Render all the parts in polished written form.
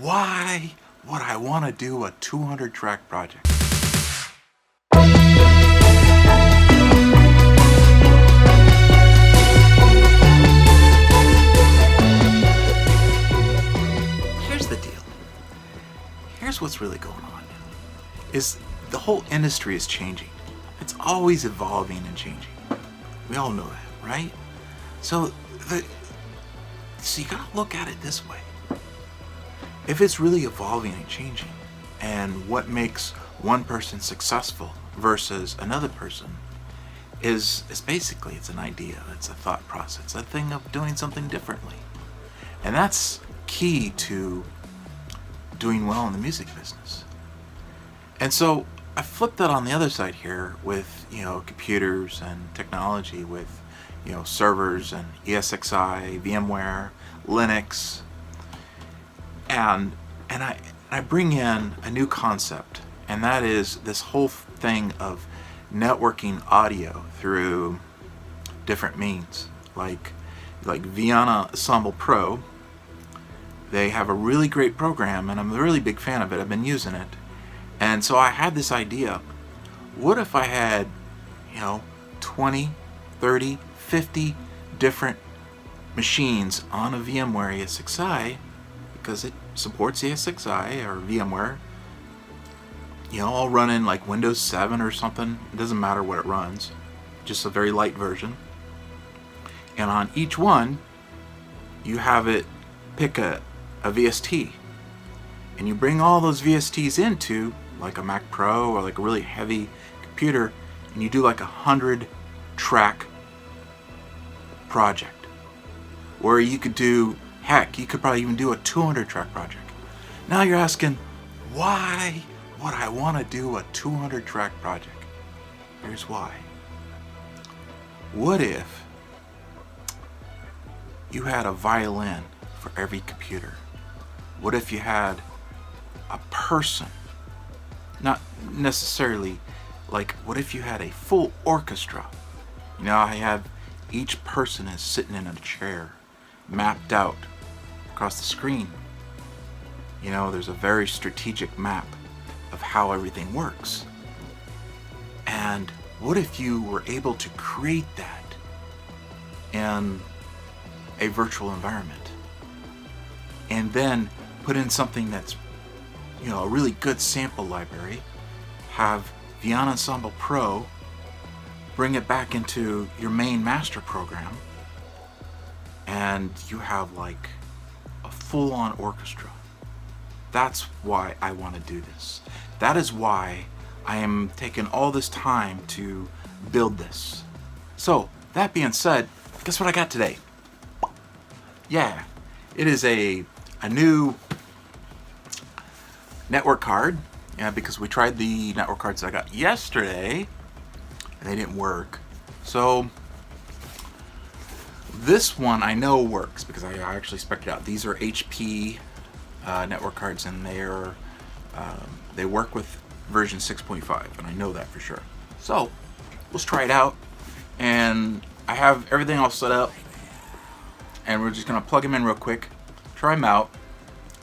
why would I want to do a 200 track project? Here's the deal. Here's what's really going on now. Is the whole industry is changing. It's always evolving and changing. We all know that, right? So you gotta look at it this way. If it's really evolving and changing, and what makes one person successful versus another person is basically, it's an idea, it's a thought process, a thing of doing something differently. And that's key to doing well in the music business. And so I flipped that on the other side here with, computers and technology, with, servers and ESXI, VMware, Linux, and I bring in a new concept, and that is this whole thing of networking audio through different means, like Vienna Ensemble Pro. They have a really great program, and I'm a really big fan of it. I've been using it. And so I had this idea, what if I had, 20, 30, 50 different machines on a VMware ESXI, because it supports ESXi or VMware, all running like Windows 7 or something. It doesn't matter what it runs, just a very light version. And on each one, you have it pick a VST, and you bring all those VSTs into like a Mac Pro or like a really heavy computer, and you do like 100 track project. Or you could do, heck, you could probably even do a 200 track project. Now you're asking, why would I want to do a 200 track project? Here's why. What if you had a violin for every computer? What if you had a person? Not necessarily, like, what if you had a full orchestra? I have each person is sitting in a chair, mapped out across the screen. There's a very strategic map of how everything works. And what if you were able to create that in a virtual environment, and then put in something that's, a really good sample library, have Vienna Ensemble Pro bring it back into your main master program, and you have like a full-on orchestra. That's why I want to do this. That is why I am taking all this time to build this. So, that being said, guess what I got today? Yeah, it is a new network card. Yeah, because we tried the network cards that I got yesterday, and they didn't work. So this one I know works because I actually spec'd it out. These are HP network cards, and they work with version 6.5, and I know that for sure. So let's try it out, and I have everything all set up, and we're just gonna plug them in real quick, try them out,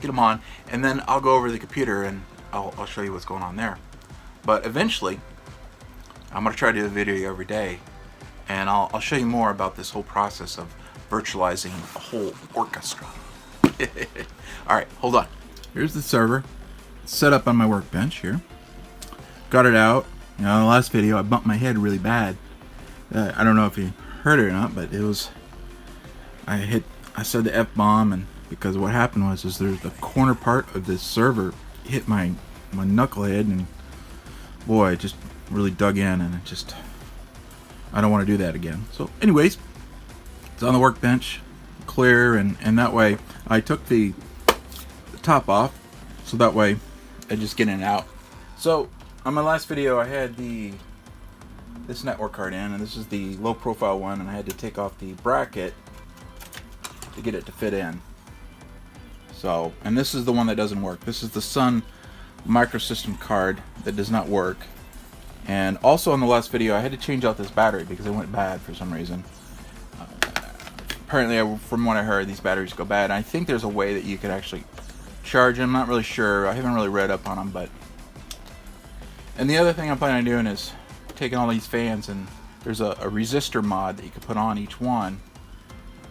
get them on, and then I'll go over the computer and I'll show you what's going on there. But eventually, I'm gonna try to do a video every day, and I'll show you more about this whole process of virtualizing a whole orchestra. Alright, hold on. Here's the server. It's set up on my workbench here. Got it out. In the last video I bumped my head really bad. I don't know if you heard it or not, but it was, I said the F-bomb, and because what happened was there's the corner part of this server hit my knucklehead, and boy, it just really dug in, and I don't want to do that again. So anyways, it's on the workbench, clear, and that way I took the top off, so that way I just get in and out. So on my last video I had this network card in, and this is the low profile one, and I had to take off the bracket to get it to fit in. So, and this is the one that doesn't work. This is the Sun microsystem card that does not work. And also on the last video I had to change out this battery because it went bad for some reason. Apparently, from what I heard, these batteries go bad. And I think there's a way that you could actually charge. I'm not really sure. I haven't really read up on them, but. And the other thing I'm planning on doing is taking all these fans, and there's a resistor mod that you can put on each one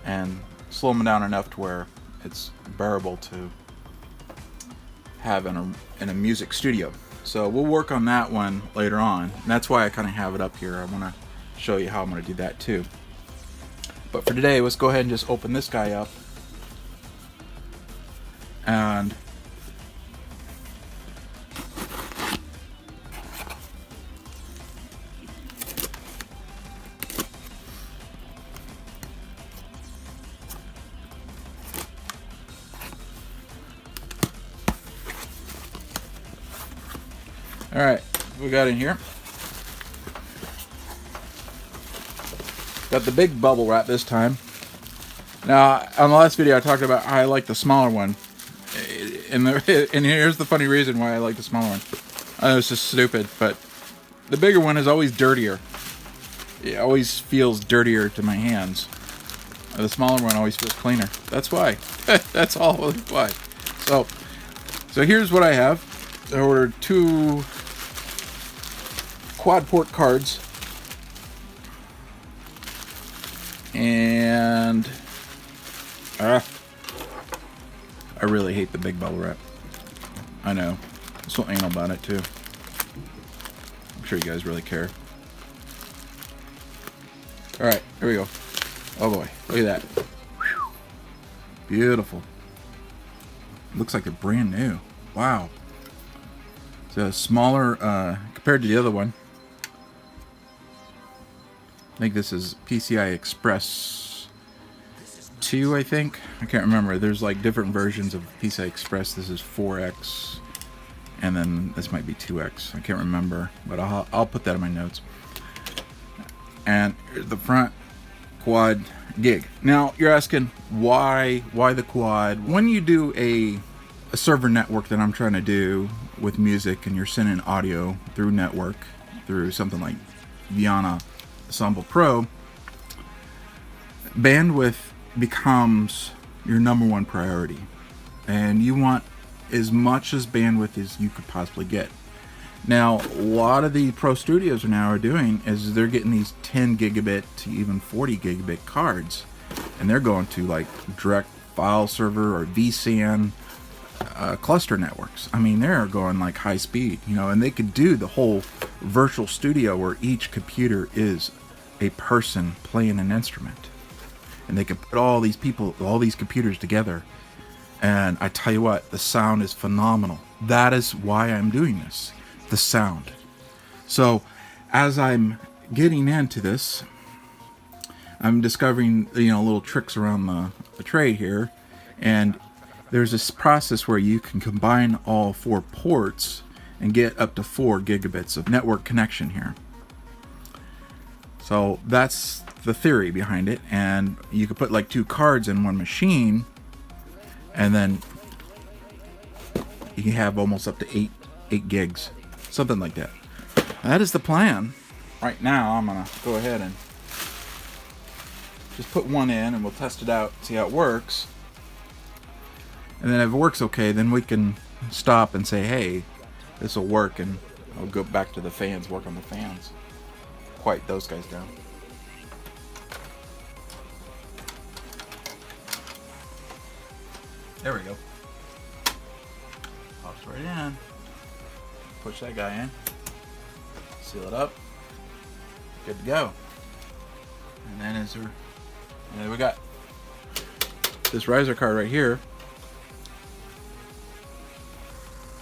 and slow them down enough to where it's bearable to have in a music studio. So we'll work on that one later on. And that's why I kind of have it up here. I want to show you how I'm going to do that too. But for today, let's go ahead and just open this guy up. And alright, we got in here. Got the big bubble wrap this time. Now, on the last video I talked about how I like the smaller one. And here's the funny reason why I like the smaller one. I know it's just stupid, but the bigger one is always dirtier. It always feels dirtier to my hands. The smaller one always feels cleaner. That's why. That's all why. So here's what I have. I ordered 2 quad port cards. And I really hate the big bubble wrap. I know. I'm so anal about it too. I'm sure you guys really care. Alright, here we go. Oh boy, look at that. Whew. Beautiful. Looks like they're brand new. Wow. It's a smaller compared to the other one. I think this is PCI Express 2, I think. I can't remember. There's like different versions of PCI Express. This is 4X, and then this might be 2X. I can't remember, but I'll put that in my notes. And here's the front quad gig. Now you're asking why the quad? When you do a server network that I'm trying to do with music, and you're sending audio through network through something like Vienna Ensemble Pro, bandwidth becomes your #1 priority, and you want as much as bandwidth as you could possibly get. Now, a lot of the pro studios now are doing is they're getting these 10 gigabit to even 40 gigabit cards, and they're going to like direct file server or vSAN cluster networks. I mean, they're going like high speed, you know, and they could do the whole virtual studio where each computer is a person playing an instrument, and they could put all these people, all these computers together, and I tell you what, the sound is phenomenal. That is why I'm doing this, the sound. So as I'm getting into this, I'm discovering, you know, little tricks around the trade here, and there's this process where you can combine all 4 ports and get up to 4 gigabits of network connection here. So that's the theory behind it, and you could put like 2 cards in one machine, and then you can have almost up to 8 gigs, something like that. That is the plan. Right now I'm gonna go ahead and just put one in, and we'll test it out, see how it works. And then if it works okay, then we can stop and say, hey, this will work, and I'll go back to the fans, work on the fans. Quiet those guys down. There we go. Pops right in. Push that guy in. Seal it up. Good to go. And then and then we got this riser card right here.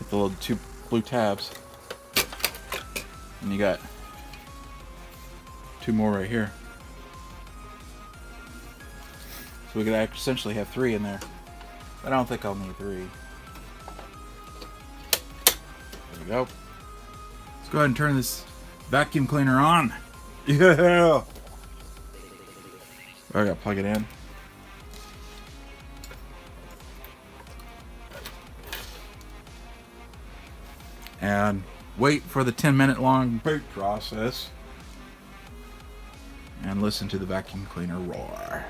With the little 2 blue tabs. And you got 2 more right here. So we could essentially have 3 in there. But I don't think I'll need 3. There we go. Let's go ahead and turn this vacuum cleaner on. Yeah! I gotta plug it in. And wait for the 10-minute long boot process. And listen to the vacuum cleaner roar.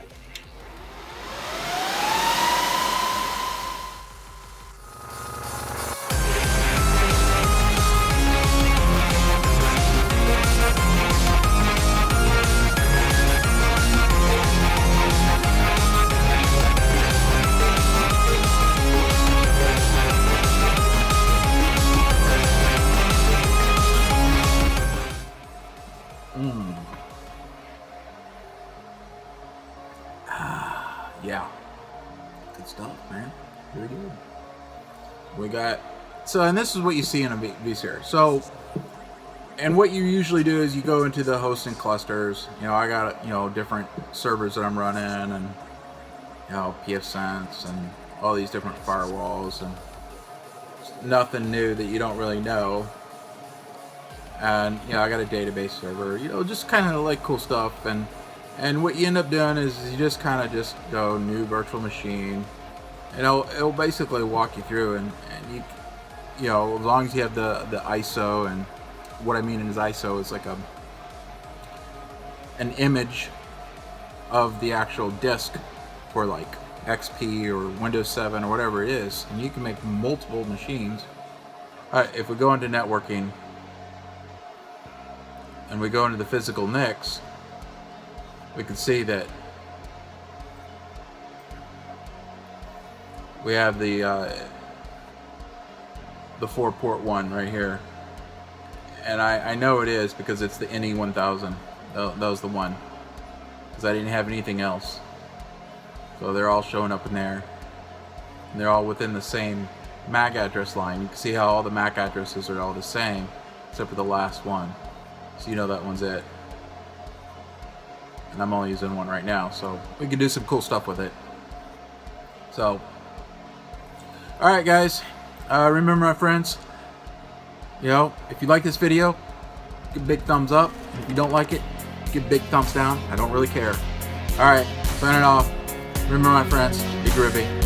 We got, so, and this is what you see in a vSphere. So, and what you usually do is you go into the hosting clusters. You know, I got, you know, different servers that I'm running, and, you know, pfSense and all these different firewalls, and nothing new that you don't really know. And, you know, I got a database server, you know, just kind of like cool stuff. And what you end up doing is you just kind of just go new virtual machine. And it'll basically walk you through, and you know, as long as you have the ISO, and what I mean is ISO is like an image of the actual disk for like XP or Windows 7 or whatever it is, and you can make multiple machines. Alright, if we go into networking and we go into the physical NICs, we can see that we have the 4-port one right here, and I know it is because it's the NE1000. That was the one, because I didn't have anything else. So they're all showing up in there, and they're all within the same MAC address line. You can see how all the MAC addresses are all the same except for the last one, so you know that one's it. And I'm only using one right now, so we can do some cool stuff with it. So, alright guys, remember my friends, you know, if you like this video, give a big thumbs up. If you don't like it, give a big thumbs down. I don't really care. Alright, signing off. Remember my friends, be groovy.